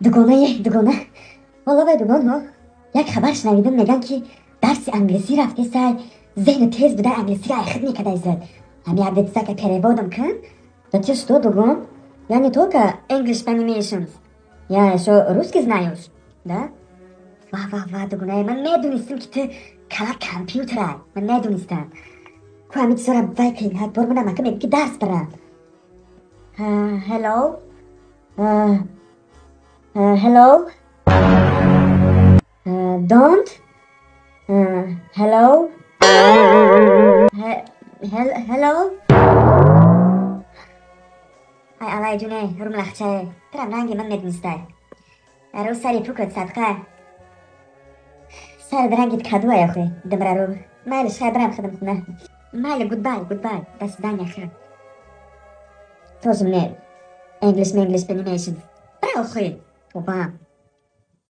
دوگانه والا دوگان ها. یک خبر شنیدم میگن که درس انگلیسی رفته سر ذهن تیز بوده انگلیسی را اخد میکده زد همی عبدت سکه переводом کن да ты что دوگان я не только English animations я еще русский знаешь да واه دوگانه من میدونستم که تو کلا کامپیوتره من میدونستم که همین چیزا را وای هک بار منم که میگه درس برم hello hello don't hello hello ای علای جونه روم لخچه ترم رنگی من میدونسته رو سری پوکت صدقه سر درنگیت کدوه یا خوی دمره رو مایلش خیلی برم خدمت نه مایل گودبای دست دنیا خیلی توزم نه انگلیش بینیمیشن برای خوی تو بام